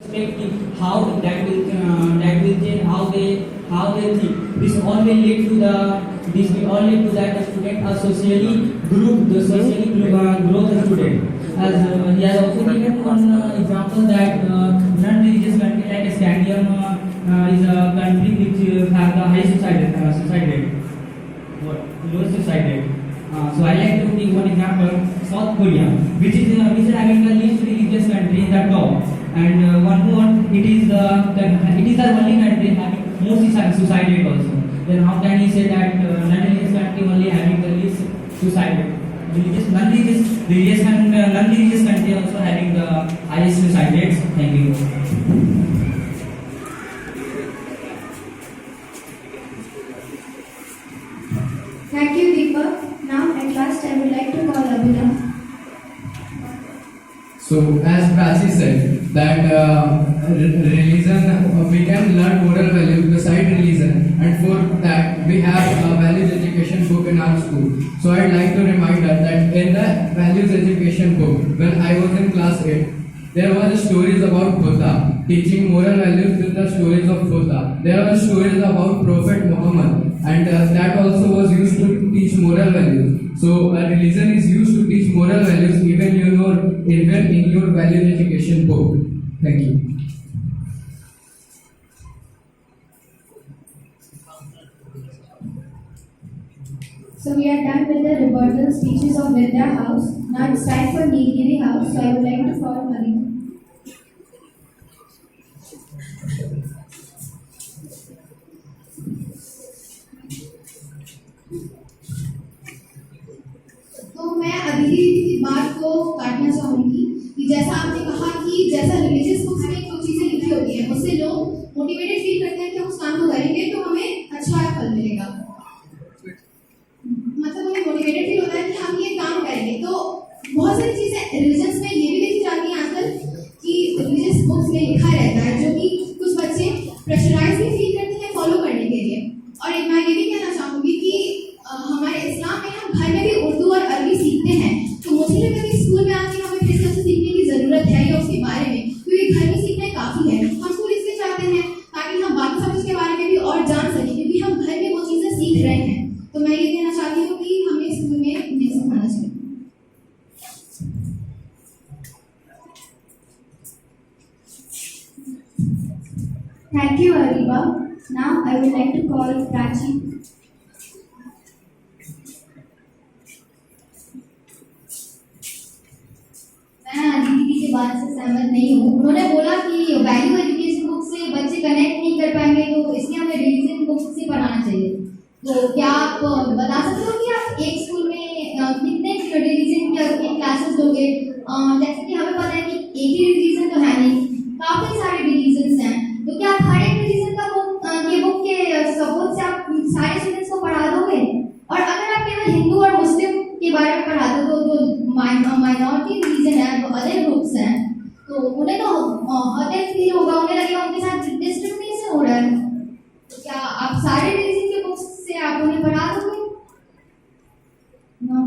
perspective, how that will change how they think. This all will lead to that the student are socially grow the student. As he has also given one example that non-religious country like Scandinavia is a country which have the high suicide rate, low suicide rate. So I like to give one example, South Korea, which is having the least religious country in the top, and one more, it is the only country having most suicide rate also. Then how can he say that non-religious country only having the least suicide rate? Non-religious country also having the highest suicide rates. Thank you. Thank you, Deepak. Now, at last, I would like to call Abhinav. So, as Prachi said, that religion, we can learn moral values beside religion, and for that, we have a values education book in our school. So, I'd like to remind her that in the values education book, when I was in class 8, there were stories about Buddha, teaching moral values with the stories of Buddha. There were stories about Prophet Muhammad, and that also was used to teach moral values. So religion is used to teach moral values even in your value education book. Thank you. So, we are done with the rebuttal speeches of Vidya House. Now, it's time for Nilgiri House. So, I would like to call Marina. तो मैं अभी की बात को काटना चाहूंगी कि जैसा आपने कहा कि जैसा रिलीजियस बुक्स में जो चीजें लिखी होती हैं उससे लोग मोटिवेटेड फील करते हैं कि हम उस काम को करेंगे तो हमें अच्छा फल मिलेगा, मतलब हमें मोटिवेटेड फील होता है कि हम ये काम करेंगे। तो बहुत सारी चीजें रिलीजन्स में ये भी देखी जाती हैं आजकल कि रिलीजियस बुक्स में लिखा रहता है जो कि कुछ बच्चे प्रेशराइज भी फील करते हैं फॉलो करने के लिए। और एक मैं ये भी कहना चाहूंगी कि हमारे इस्लाम में हम घर में भी उर्दू और अरबी सीखते हैं, तो मुझे लगता है कि स्कूल में आके हमें फिर से सीखने की जरूरत है या उसके बारे में, क्योंकि घर में सीखना काफी है। हम स्कूल इसलिए चाहते हैं ताकि हम बाकी सब्जेक्ट के बारे में भी और जान सकें, क्योंकि हम घर में वो चीजें सीख रहे हैं। तो मैं ये कहना चाहती हूँ कि हमें स्कूल में नहीं सिखाना चाहिए। Thank you, Ariba. Now, I would like to call Prachi. मैं दीदी की बात से सहमत नहीं हूँ। उन्होंने बोला कि वैल्यू एजुकेशन बुक से बच्चे कनेक्ट नहीं कर पाएंगे, तो इसलिए हमें रिलीजन बुक से पढ़ाना चाहिए। तो क्या आप बता सकते हो कि आप एक स्कूल में कितने रिलीजन के क्लासेस दोगे? जैसे कि हमें पता है कि एक ही रिलीजन तो है नहीं, काफी सारे रिलीजन्स हैं, तो क्या आप हर एक रिलीजन का बुक के सपोर्ट से आप सारे स्टूडेंट्स को पढ़ा दोगे? और अगर आप केवल हिंदू और मुस्लिम के बारे में पढ़ा दो तो जो माइनॉरिटी रिलीजन है, जो अदर ग्रुप्स हैं, तो उन्हें तो अदर फील होगा, उन्हें लगेगा उनके साथ डिस्क्रिमिनेशन हो रहा है। तो क्या आप सारे रिलीजन के बुक्स से आप उन्हें पढ़ा दोगे? No,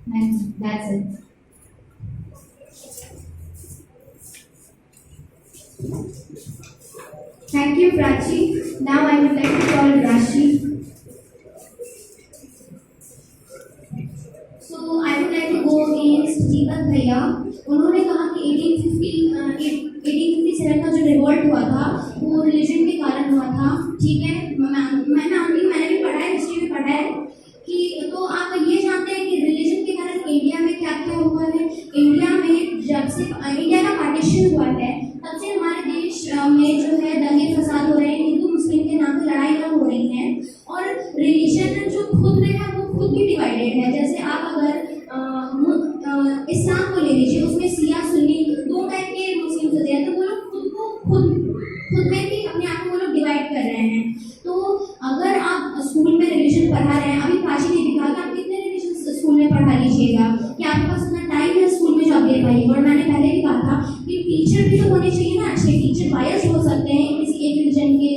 that's it. Thank you, Prachi. Now, I would like to call Rashi. So I would like to go against जीवन भैया। उन्होंने कहा कि 1857 का जो रिवॉल्ट हुआ था वो रिलीजन के कारण हुआ था। ठीक है, मैंने भी पढ़ा है, हिस्ट्री में पढ़ा है कि, तो आप ये जानते हैं कि रिलीजन के कारण इंडिया में क्या क्या हुआ है। इंडिया में जब से इंडिया का पार्टीशन हुआ है तब से हमारे देश में जो है दंगे फसाद हो रहे हैं, हिंदू मुस्लिम के नाम पर लड़ाइयाँ हो रही हैं, और रिलीजन जो खुद में है वो खुद भी डिवाइडेड है। जैसे आप अगर इस्लाम को ले लीजिए, उसमें सिया सुन्नी दो टाइप के मुस्लिम होते हैं, तो वो लोग खुद में भी अपने आप को वो लोग डिवाइड कर रहे हैं। तो अगर आप स्कूल में रिलीजन पढ़ा रहे हैं, अभी प्राची ने भी कहा कि आप कितने रिलीजन स्कूल में पढ़ा लीजिएगा, कि आपके पास उतना टाइम है स्कूल में जो आप दे पाइएगा। और मैंने पहले भी कहा था कि टीचर भी तो होने चाहिए ना, अच्छे टीचर बायस हो सकते हैं किसी एक रिलीजन के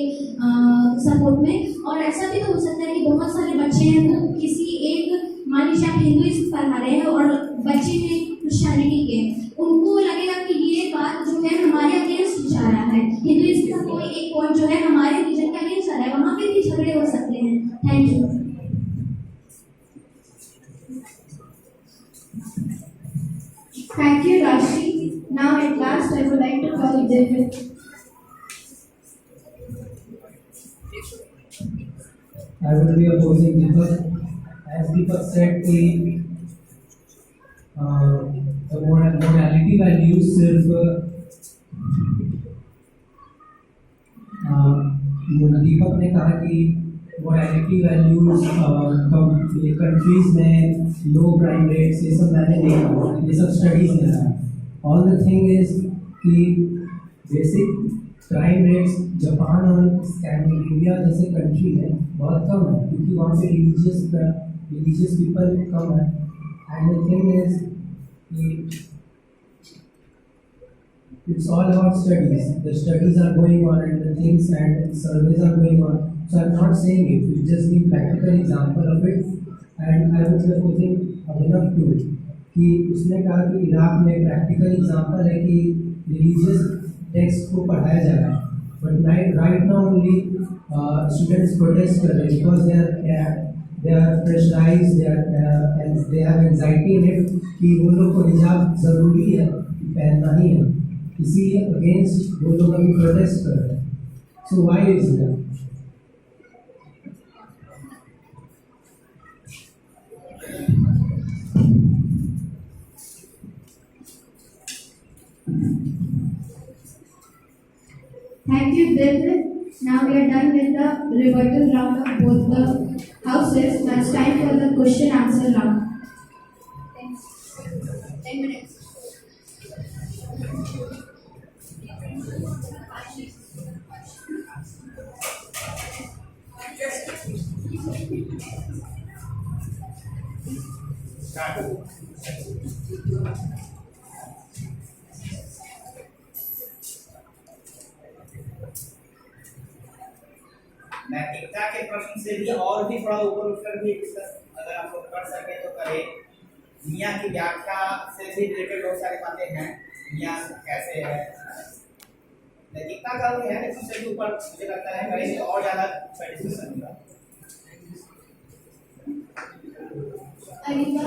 सपोर्ट में, और ऐसा भी तो हो सकता है कि बहुत सारे बच्चे हैं वो किसी एक, मान लीजिए आप हिंदुइज्म पढ़ा रहे हैं और बच्चे हैं क्रिश्चियनिटी के, उनको लगेगा कि ये बात जो है हमारे अगेंस्ट जा पॉइंट जो है हमारे रीजन का अगेंस्ट आ रहा है, वहाँ पे भी झगड़े हो सकते हैं। Thank you. Thank you, Rashi. Now at last I would like to call David. I will be opposing Deepak. As Deepak said, the morality values सिर्फ दीपक ने कहा कि morality values कंट्रीज में लो क्राइम रेट्स ये सब मैंने देखा, ये सब स्टडीज में रहा। ऑल द थिंग इज कि बेसिक क्राइम रेट्स जापान और स्कैंडिनेविया जैसे कंट्री में बहुत कम है, क्योंकि वहाँ पे रिलीजियस पीपल कम है। एंड द थिंग इज कि it's all about studies. The studies are going on and the things and surveys are going on. So I'm not saying it. It's just the practical example of it. And I was opposing Abhinav too. कि उसने कहा कि Iraq में practical example है कि religious text को पढ़ाया जा रहा है, but right now only students protest कर रहे हैं because they are pressurised, they have anxiety in it कि वो लोग को हिजाब ज़रूरी है, पहनना ही है, इसी अगेंस्ट वो लोग अभी प्रोटेस्ट कर रहे हैं। So why is that? Thank you, David. Now we are done with the rebuttal round of both the houses. Now it's time for the question answer round. Thanks. 10 minutes. नैतिकता के प्रश्न से भी और भी थोड़ा ऊपर उठकर भी डिस्कस अगर आप लोग कर सके तो करें। मियाँ की व्याख्या से भी रिलेटेड बहुत सारी बातें हैं, मियाँ कैसे है, नैतिकता का भी है, लेकिन उससे भी ऊपर मुझे लगता है करेंगे और ज़्यादा डिस्कशन होगा। अनिका,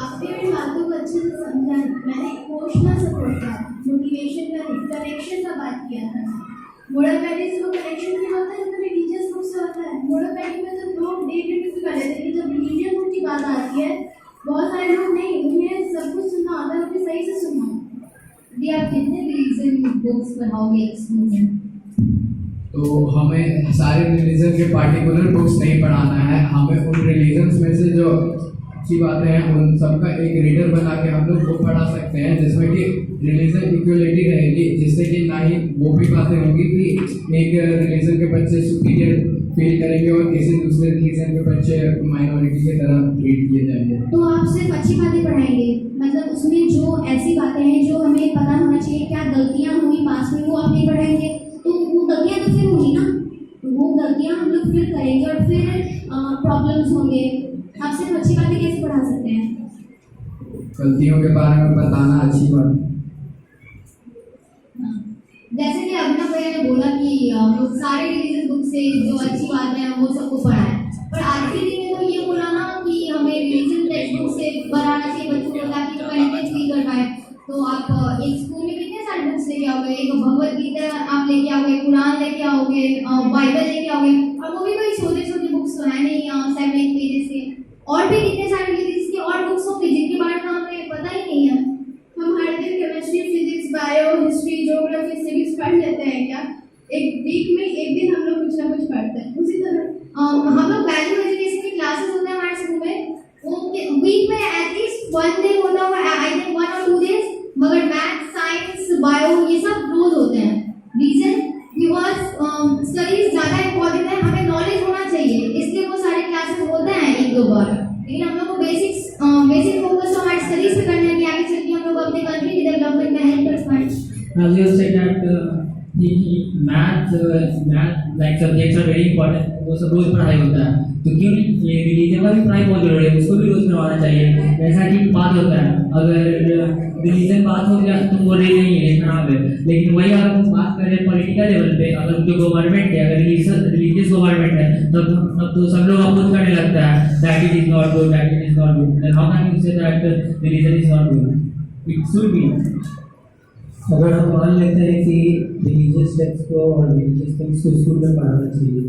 आपने मेरी बातों को अच्छे से समझा। मैंने इमोशनल सपोर्ट का, मोटिवेशन का, कनेक्शन का बात किया था। मोरल वैल्यूज को कनेक्शन नहीं होता है तो रिलीजियस बुक से होता है। मोरल वैल्यू में तो लोग डेट कर लेते हैं, जब रिलीजियस बुक की बात आती है बहुत सारे लोग नहीं, उन्हें सब कुछ सुनना आता है, उन्हें सही से सुनना। दी आप कितने रिलीजन बुक्स पढ़ाओगे एक स्कूल में? तो हमें सारे रिलीजन के पार्टिकुलर बुक्स नहीं पढ़ाना है, हमें उन रिलीजन्स में से जो अच्छी बातें हैं उन सबका एक रीडर बना के हम लोग बुक पढ़ा सकते हैं, जिसमें कि रिलीजन इक्वलिटी रहेगी, जिससे कि ना ही वो भी बातें होंगी कि एक रिलीजन के बच्चे सुपीरियर फील करेंगे और किसी दूसरे रिलीजन के बच्चे माइनॉरिटी की तरह ट्रीट किए जाएंगे। तो आप सिर्फ अच्छी बातें पढ़ाएंगे, मतलब उसमें जो ऐसी बातें हैं जो हमें पता होना चाहिए, क्या गलतियाँ हुई पास में, वो आप नहीं पढ़ाएंगे तो वो गलतियाँ तो फिर होंगी ना, तो वो गलतियाँ हम लोग फिर करेंगे और फिर प्रॉब्लम्स होंगे। आप सिर्फ अच्छी बातें कैसे पढ़ा सकते हैं? गलतियों के बारे में बताना अच्छी बात। जैसे कि अभिनव भैया ने बोला कि हम लोग सारे रिलीजन बुक से जो अच्छी बातें हैं वो सबको पढ़ाएं, पर आज के दिन में तो ये बोला ना कि हमें रिलीजन टेक्स्ट बुक से बनाना चाहिए बच्चों को ताकि वो कनेक्टेड फील कर पाए। तो आप एक स्कूल में कितने सारे बुक्स लेके आओगे? एक भगवद गीता आप लेके आओगे, कुरान लेके आओगे, बाइबल लेके आओगे, और वो भी कोई छोटे छोटे बुक्स तो है नहीं 7-8 पेजेस के, और भी कितने सारे रिलीजन के और बुक्स होंगे जिनके बारे में हमें पता ही नहीं है। हम हर दिन chemistry, physics, bio, history, geography, civics पढ़ लेते हैं क्या? एक वीक में एक दिन हम लोग कुछ ना कुछ पढ़ते हैं। उसी तरह हम लोग वैल्यू एजुकेशन की क्लासेस होते हैं हमारे स्कूल में, वो वीक में एटलीस्ट 1 डे होता होगा, आई थिंक 1 और 2 डेज, मगर मैथ, साइंस, बायो ये सब रोज होते हैं। रीजन बिकॉज स्टडीज ज़्यादा इंपॉर्टेंट है, हमें नॉलेज होना चाहिए, इसलिए वो सारे क्लासेस होते हैं 1-2 बार। लेकिन हम लोग को बेसिक फोकस तो हमारी स्टडीज पे करना है कि आगे चल के हम लोग अपने कंट्री की डेवलपमेंट में हेल्प कर पाएं। As you said that math like subjects are very important, वो सब रोज पढ़ाई होता है, तो क्यों नहीं ये रिलीजन का भी पढ़ाई बहुत जरूरी है, उसको भी रोज करवाना चाहिए। जैसा कि बात होता है, अगर रिलीजन बात हो गया तो वो रही नहीं है खराब है, लेकिन वही अगर हम बात करें पॉलिटिकल लेवल पे, अगर जो गवर्नमेंट है, अगर रिलीजियस गवर्नमेंट है, तब तो सब लोग अपोज करने लगता है that it is not good, that it is not good, then how can you say that religion is not good, it should be. अगर हम मान लेते हैं कि रिलीजियस टेक्स्ट को और रिलीजियस टेक्स्ट को स्कूल में पढ़ाना चाहिए,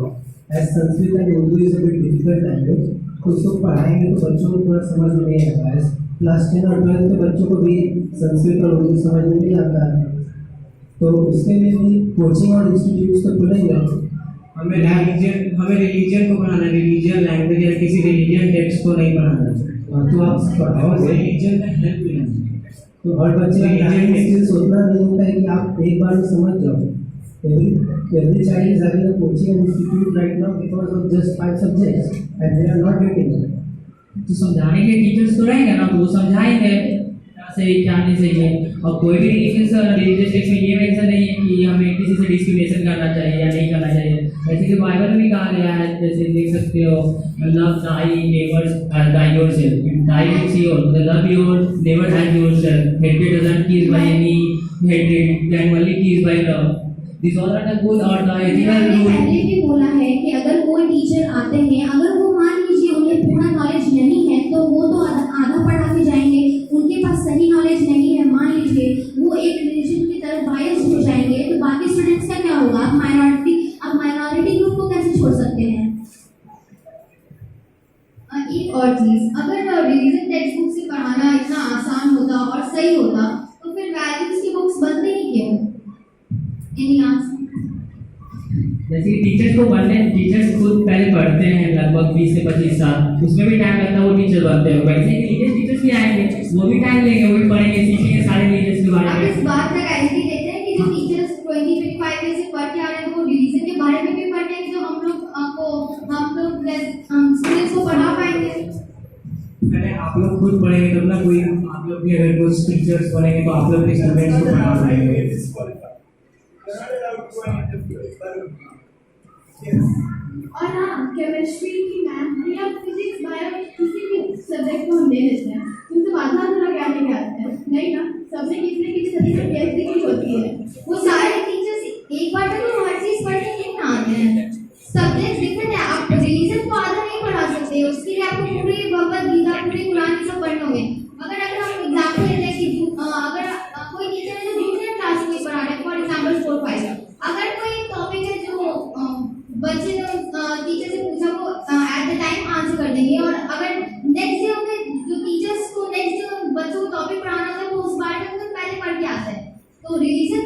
as Sanskrit and Urdu is a bit difficult language, तो उसको पढ़ाएंगे तो बच्चों को थोड़ा समझ में नहीं आता है। क्लास 10 और 12 के बच्चों को भी संस्कृत और उर्दू समझ में नहीं आता है, तो उसके लिए भी कोचिंग और इंस्टीट्यूट्स तो खुलेंगे। हमें रिलीजन को पढ़ाना है, रिलीजियन लैंग्वेज या किसी रिलीजियन टेक्स्ट को नहीं पढ़ाना है, तो आप पढ़ाओ रिलीजन का हेल्प लेना है। तो हर बच्चे का स्किल्स उतना नहीं होता है कि आप एक बार में समझ जाओ। Every child is having a coaching and institute right now because of just 5 subjects and they are not getting it. तो समझाने के टीचर्स तो रहेंगे ना, तो वो समझाएंगे क्या सही क्या नहीं सही है। और कोई भी रिलीजियस टेक्स्ट में ये मेंशन नहीं है कि हमें किसी से डिस्क्रिमिनेशन करना चाहिए या नहीं करना चाहिए। जैसे कि बाइबल में भी कहा गया है, जैसे देख सकते हो, love Dai neighbours Dai yourself, Dai means your, love your neighbour as yourself, hated doesn't किस by any hated, can only किस bye love, this all are the good और द एथिकल मैंने रूल। पहले भी बोला है कि अगर कोई टीचर आते हैं, अगर वो मान लीजिए उन्हें पूरा नॉलेज नहीं है, तो वो तो आधा पढ़ा के जाएंगे, उनके पास सही नॉलेज नहीं है, मान लीजिए वो एक रिलीजन की तरफ बायस हो जाएंगे, तो बाकी स्टूडेंट्स का क्या होगा? आप माइनॉरिटी ग्रुप को कैसे छोड़ सकते हैं? एक और चीज, अगर रिलीजन टेक्स्ट बुक से पढ़ाना इतना आसान होता और सही होता, तो फिर वैल्यूज की बुक्स बनते ही क्यों? Any answer? जैसे कि टीचर्स खुद पहले पढ़ते हैं लगभग 20 से 25 साल, उसमें भी टाइम लगता है, वो टीचर बनते हैं। वैसे ही रिलीजियस टीचर्स भी आएंगे, वो भी टाइम लेंगे, वो भी पढ़ेंगे, सीखेंगे सारे रिलीजियस के बारे आप में। इस बात का गारंटी देते हैं कि जो टीचर्स 20-25 ईयर से पढ़ के आ रहे हैं, वो रिलीजन के बारे में भी पढ़ के जो हम लोग स्टूडेंट्स को पढ़ा पाएंगे? पहले आप लोग खुद पढ़ेंगे तब ना कोई, आप लोग भी अगर कुछ टीचर्स पढ़ेंगे तो आप लोग भी स्टूडेंट्स को पढ़ा पाएंगे। और हाँ, केमिस्ट्री की मैम या फिजिक्स बायो किसी भी सब्जेक्ट को हम ले लेते हैं, उनसे आधा अधूरा ज्ञान लेके आते हैं, नहीं ना? सबने किसी न किसी सभी सब्जेक्ट की होती है। वो सारे टीचर्स एक बार में तो हर चीज पढ़ने नहीं ना आते हैं, सब्जेक्ट डिफरेंट है। आप रिलीजन को आधा नहीं पढ़ा सकते, उसके लिए आपको पूरी भगवद गीता, पूरी कुरान की सब पढ़ने होंगे। अगर हम एग्जाम्पल लेते हैं कि अगर कोई टीचर है जो जूनियर क्लास में पढ़ा रहे हैं, फॉर एग्जाम्पल 4-5, अगर कोई टॉपिक है जो बच्चे ने टीचर से पूछा, वो एट द टाइम आंसर कर देंगे, और अगर नेक्स्ट डे उनके जो टीचर्स को नेक्स्ट डे बच्चों को टॉपिक पढ़ाना था, वो उस बार में उनको पहले पढ़ के आता है। तो रिवीजन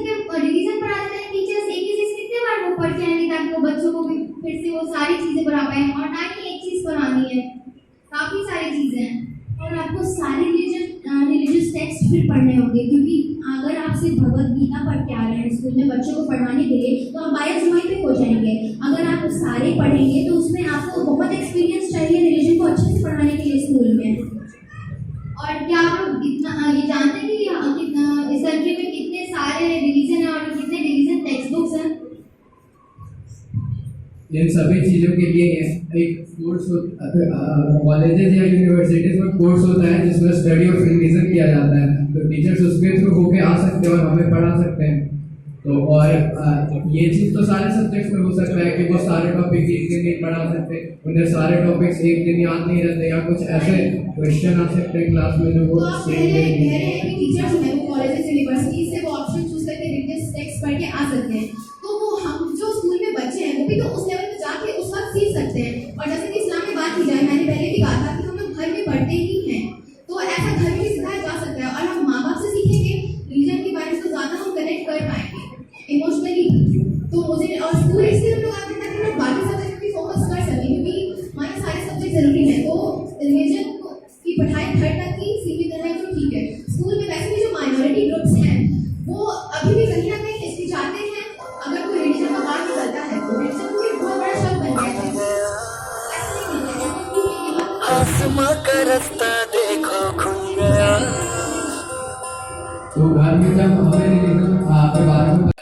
पढ़ाते हैं टीचर्स एक ही चीज कितने बार वो पढ़ के आएंगे, ताकि वो बच्चों को भी फिर से वो सारी चीजें पढ़ा पाए, और ना ही एक चीज पढ़ानी है, काफी सारी चीजें हैं। और आपको सारे रिलीजियस टेक्स्ट फिर पढ़ने होंगे, क्योंकि अगर आप सिर्फ भगवद गीता पढ़ के आ रहे हैं स्कूल में बच्चों को पढ़ाने के लिए, तो आप बायस वहीं पे हो जाएंगे। अगर आप सारे पढ़ेंगे तो उसमें आपको बहुत एक्सपीरियंस चाहिए रिलीजन को अच्छे से पढ़ाने के लिए स्कूल में। और क्या आप लोग ये जानते हैं कि इस कंट्री में कितने सारे रिलीजन है और कितने रिलीजन टेक्स्ट बुक्स हैं? इन सभी चीज़ों के लिए एक कोर्स कॉलेजेस या यूनिवर्सिटीज में कोर्स होता है जिसमें स्टडी ऑफ रिलीजन किया जाता है, तो टीचर्स उसके थ्रू होके आ सकते हैं और हमें पढ़ा सकते हैं। तो और ये चीज़ तो सारे सब्जेक्ट्स में हो सकता है कि वो सारे टॉपिक एक दिन नहीं पढ़ा सकते, उन्हें सारे टॉपिक्स एक दिन याद नहीं रहते, या कुछ ऐसे क्वेश्चन आ सकते हैं क्लास में जो वो तो आप कह रहे हैं कि टीचर्स हैं वो कॉलेजेस यूनिवर्सिटीज से वो ऑप्शन चूज करके रिलीजियस टेक्स्ट पढ़ के आ सकते हैं, तो वो हम जो स्कूल में बच्चे हैं वो भी तो उस लेवल पे जाके उस वक्त सीख सकते हैं। और जैसे कि इस्लाम में बात की जाए, मैंने पहले भी कहा था कि हम लोग घर में पढ़ते ही हैं, तो ऐसा घर में भी सिखाया जा सकता है, और हम माँ बाप से सीखेंगे रिलीजन के बारे में, तो ज़्यादा हम कनेक्ट कर पाएंगे इमोशनली। तो मुझे और स्कूल इसलिए हम लोग आते हैं ताकि हम बाकी सब्जेक्ट भी फोकस कर सकें, क्योंकि हमारे सारे सब्जेक्ट जरूरी हैं। तो रिलीजन की पढ़ाई घर तक ही सीमित है तो ठीक है। स्कूल में वैसे भी जो माइनॉरिटी ग्रुप्स हैं वो अभी भी कहीं ना कहीं हिचकिचाते हैं, अगर कोई रिलीजन का बात निकलता है तो रिलीजन को एक बहुत बड़ा शब्द बन गया है। आसमां का रास्ता देखो खुल गया। तो घर में जब हमें रिलीजन के बारे में